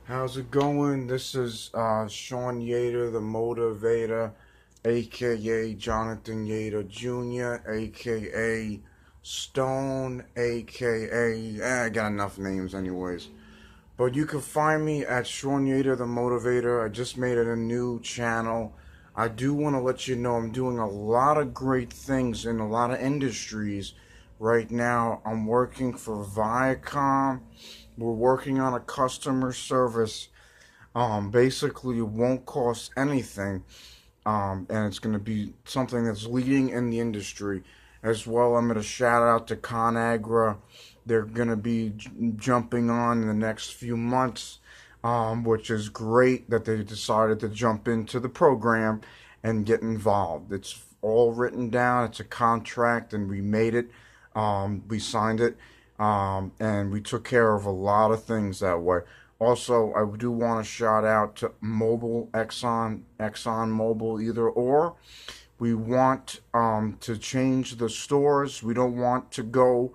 How's it going? This is Sean Yater, the motivator, aka Jonathan Yater Jr., aka Stone, aka I got enough names anyways. But you can find me at Sean Yater, the motivator. I just made it a new channel. I do want to let you know I'm doing a lot of great things in a lot of industries. Right now, I'm working for Viacom. We're working on a customer service. Basically, it won't cost anything, and it's going to be something that's leading in the industry. As well, I'm going to shout out to ConAgra. They're going to be jumping on in the next few months, which is great that they decided to jump into the program and get involved. It's all written down. It's a contract, and we made it. We signed it, and we took care of a lot of things that way. Also, I do want to shout out to Mobile, Exxon Mobil, either or. We want to change the stores. We don't want to go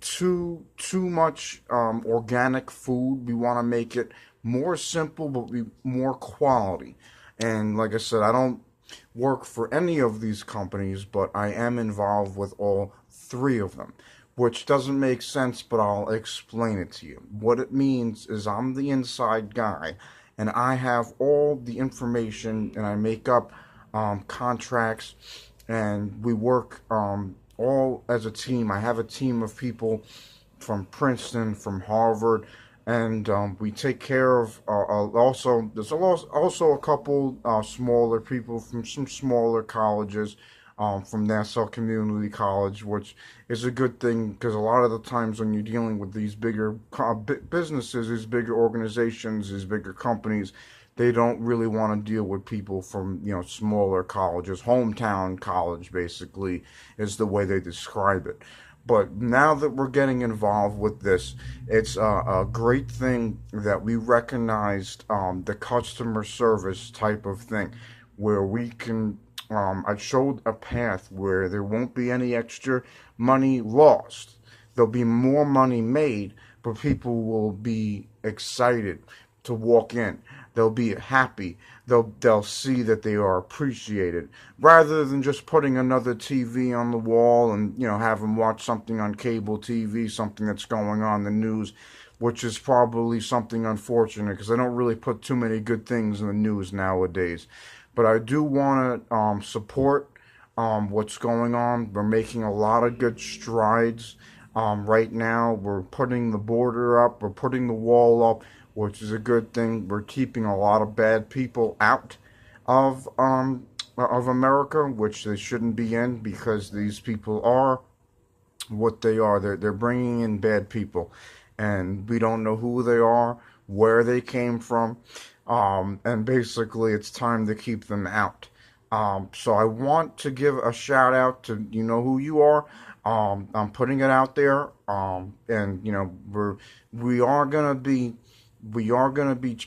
too much organic food. We want to make it more simple, but be more quality. And like I said, I don't work for any of these companies, but I am involved with all three of them, which doesn't make sense, but I'll explain it to you. What it means is I'm the inside guy, and I have all the information, and I make up contracts, and we work all as a team. I have a team of people from Princeton, from Harvard, and we take care of also there's also a couple smaller people from some smaller colleges, from Nassau Community College, which is a good thing because a lot of the times when you're dealing with these bigger businesses, these bigger organizations, these bigger companies, they don't really want to deal with people from smaller colleges. Hometown college basically is the way they describe it. But now that we're getting involved with this, it's a great thing that we recognized the customer service type of thing, where we can. I showed a path where there won't be any extra money lost. There'll be more money made, but people will be excited to walk in. They'll be happy. They'll see that they are appreciated, rather than just putting another TV on the wall and have them watch something on cable TV, something that's going on in the news, which is probably something unfortunate because I don't really put too many good things in the news nowadays. But I do want to support what's going on. We're making a lot of good strides. Right now, we're putting the border up. We're putting the wall up, which is a good thing. We're keeping a lot of bad people out of America, which they shouldn't be in, because these people are what they are. They're bringing in bad people, and we don't know who they are, where they came from, and basically it's time to keep them out. So I want to give a shout out to who you are. I'm putting it out there, and we are gonna be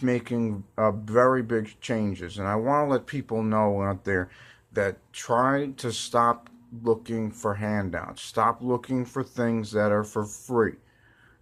making very big changes, and I want to let people know out there that try to stop looking for handouts. Stop looking for things that are for free.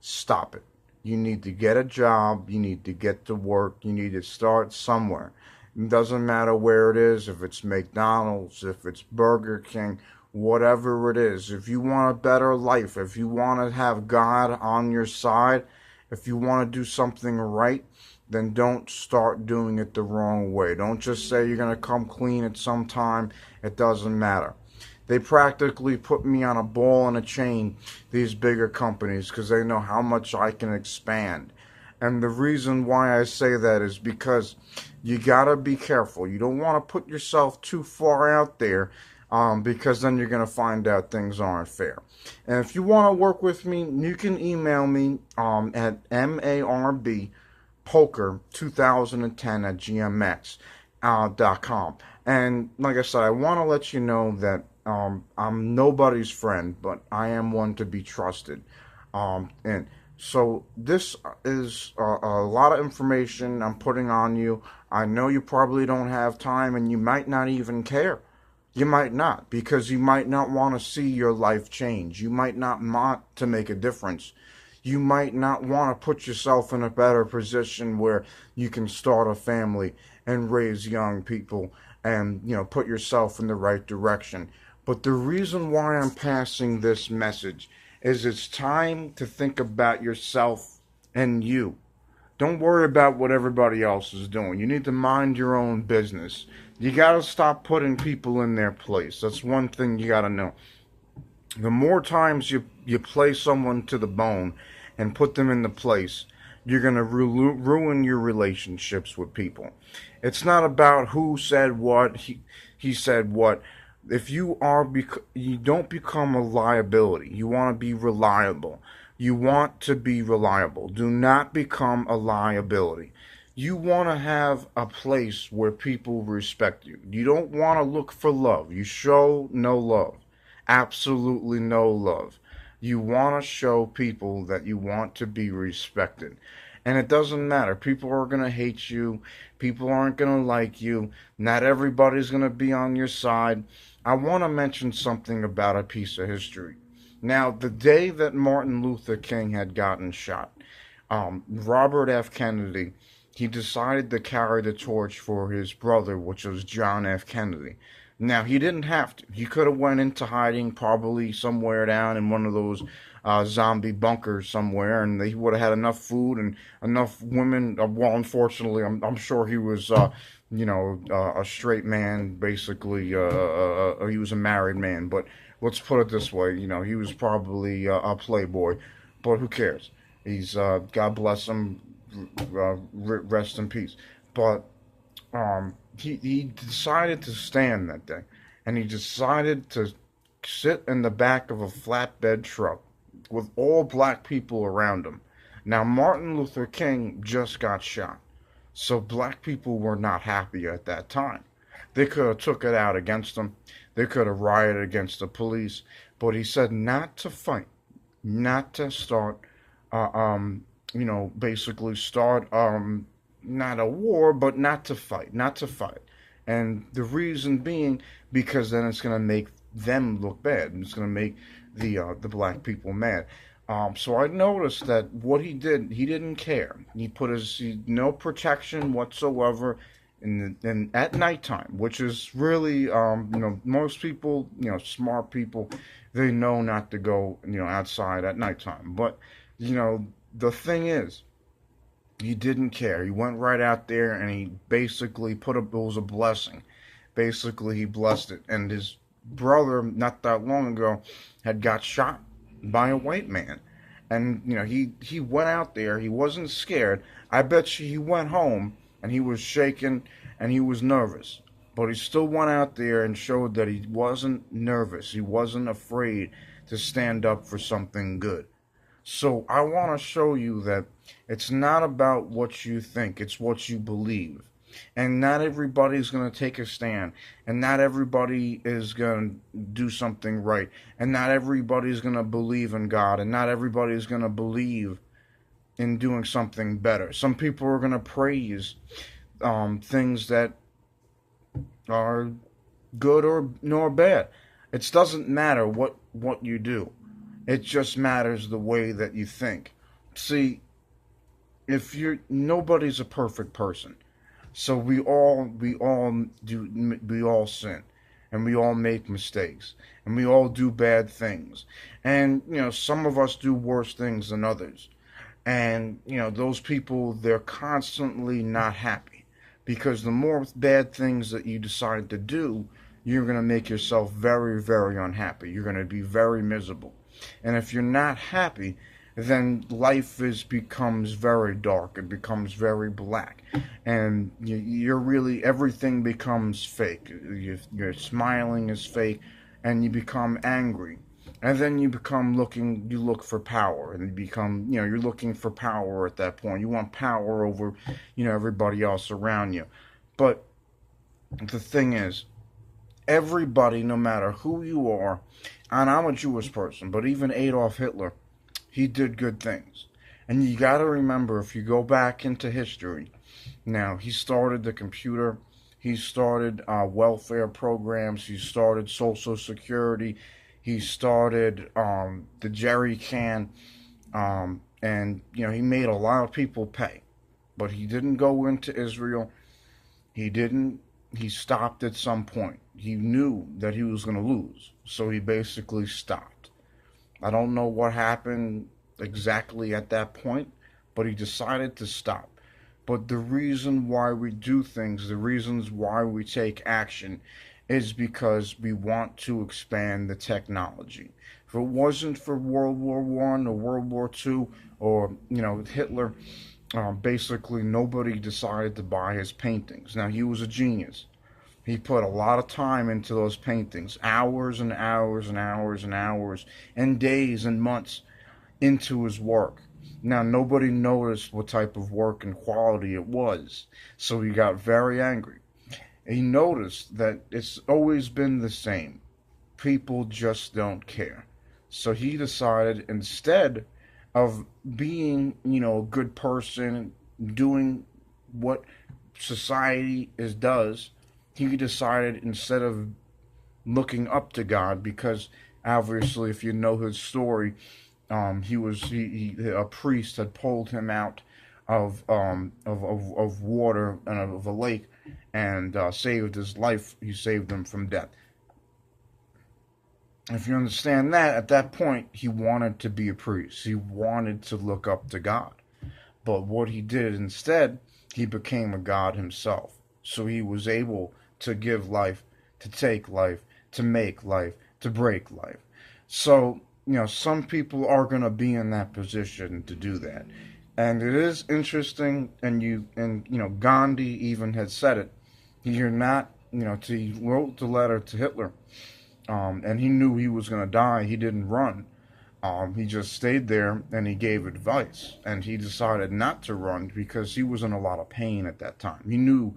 Stop it. You need to get a job. You need to get to work. You need to start somewhere. It doesn't matter where it is, if it's McDonald's, if it's Burger King, whatever it is. If you want a better life, if you want to have God on your side, if you want to do something right, then don't start doing it the wrong way. Don't just say you're going to come clean at some time. It doesn't matter. They practically put me on a ball and a chain, these bigger companies, because they know how much I can expand. And the reason why I say that is because you got to be careful. You don't want to put yourself too far out there, because then you're going to find out things aren't fair. And if you want to work with me, you can email me at marbpoker2010@gmx.com. And like I said, I want to let you know that I'm nobody's friend, but I am one to be trusted. And so this is a lot of information I'm putting on you. I know you probably don't have time, and you might not even care. You might not, because you might not want to see your life change. You might not want to make a difference. You might not want to put yourself in a better position where you can start a family and raise young people and, put yourself in the right direction. But the reason why I'm passing this message is it's time to think about yourself and you. Don't worry about what everybody else is doing. You need to mind your own business. You gotta stop putting people in their place. That's one thing you gotta know. The more times you play someone to the bone and put them in the place, you're going to ruin your relationships with people. It's not about who said what, he said what. If you don't become a liability. You want to be reliable. You want to be reliable. Do not become a liability. You want to have a place where people respect you. You don't want to look for love. You show no love. Absolutely no love. You want to show people that you want to be respected. And it doesn't matter. People are going to hate you. People aren't going to like you. Not everybody's going to be on your side. I want to mention something about a piece of history. Now, the day that Martin Luther King had gotten shot, Robert F. Kennedy, he decided to carry the torch for his brother, which was John F. Kennedy. Now, he didn't have to. He could have went into hiding probably somewhere down in one of those zombie bunkers somewhere, and he would have had enough food and enough women. Well, unfortunately, I'm sure he was, a straight man, basically. He was a married man, but let's put it this way. He was probably a playboy, but who cares? He's, God bless him, rest in peace. But, he decided to stand that day, and he decided to sit in the back of a flatbed truck with all black people around him. Now, Martin Luther King just got shot, so black people were not happy at that time. They could have took it out against him. They could have rioted against the police, but he said not to fight, not to start, basically start, not a war, but not to fight, not to fight. And the reason being, because then it's going to make them look bad. It's going to make the black people mad. So I noticed that what he did, he didn't care. He put no protection whatsoever in at nighttime, which is really, most people, smart people, they know not to go, outside at nighttime. But, the thing is, he didn't care. He went right out there and he basically it was a blessing. Basically, he blessed it. And his brother, not that long ago, had got shot by a white man. And, he went out there. He wasn't scared. I bet you he went home and he was shaking and he was nervous. But he still went out there and showed that he wasn't nervous. He wasn't afraid to stand up for something good. So I want to show you that it's not about what you think, it's what you believe. And not everybody's going to take a stand. And not everybody is going to do something right. And not everybody's going to believe in God. And not everybody's going to believe in doing something better. Some people are going to praise things that are good or nor bad. It doesn't matter what you do. It just matters the way that you think. See, nobody's a perfect person. So we all sin, and we all make mistakes, and we all do bad things. And, some of us do worse things than others. And, those people, they're constantly not happy, because the more bad things that you decide to do, you're going to make yourself very, very unhappy. You're going to be very miserable. And if you're not happy, then life becomes very dark. It becomes very black. And everything becomes fake. Your smiling is fake, and you become angry. And then you look for power. And you become, you're looking for power at that point. You want power over, everybody else around you. But the thing is, everybody, no matter who you are, and I'm a Jewish person, but even Adolf Hitler, he did good things. And you got to remember, if you go back into history, now, he started the computer, he started welfare programs, he started Social Security, he started the jerry can, and and he made a lot of people pay. But he didn't go into Israel. He didn't. He stopped at some point. He knew that he was going to lose, so he basically stopped. I don't know what happened exactly at that point, but he decided to stop. But the reason why we do things, the reasons why we take action, is because we want to expand the technology. If it wasn't for World War One or World War Two or Hitler, basically nobody decided to buy his paintings. Now, he was a genius. He put a lot of time into those paintings, hours and hours and hours and hours, and days and months into his work. Now, nobody noticed what type of work and quality it was, so he got very angry. He noticed that it's always been the same. People just don't care. So he decided, instead of being, a good person, doing what society does, he decided, instead of looking up to God, because obviously, if you know his story, a priest had pulled him out of water and of a lake, and saved his life. He saved him from death. If you understand that, at that point, he wanted to be a priest. He wanted to look up to God. But what he did instead, he became a god himself. So he was able to give life, to take life, to make life, to break life. So, some people are going to be in that position to do that. And it is interesting, and Gandhi even had said it. You're not, he wrote the letter to Hitler, and he knew he was going to die. He didn't run. He just stayed there, and he gave advice. And he decided not to run because he was in a lot of pain at that time. He knew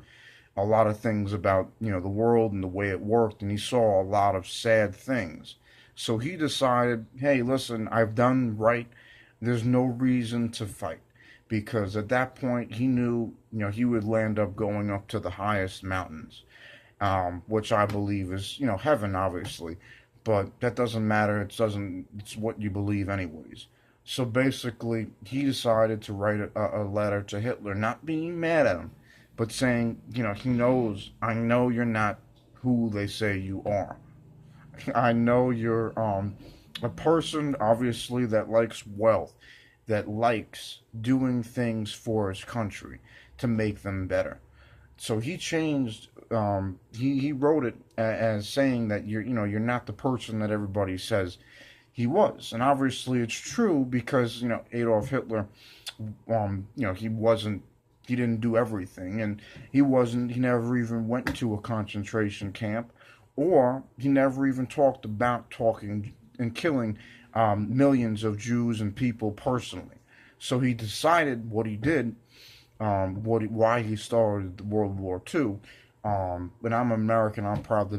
a lot of things about, the world and the way it worked, and he saw a lot of sad things. So he decided, hey, listen, I've done right. There's no reason to fight. Because at that point, he knew, he would land up going up to the highest mountains, which I believe is, heaven, obviously. But that doesn't matter. It's what you believe anyways. So basically, he decided to write a letter to Hitler, not being mad at him, but saying, he knows, I know you're not who they say you are. I know you're a person, obviously, that likes wealth, that likes doing things for his country to make them better. So he changed. He wrote it as saying that you're not the person that everybody says he was, and obviously it's true because Adolf Hitler, he wasn't. He didn't do everything, and he never even went to a concentration camp, or he never even talked about talking and killing millions of Jews and people personally. So he decided what he did, why he started World War II. But I'm American. I'm proud to be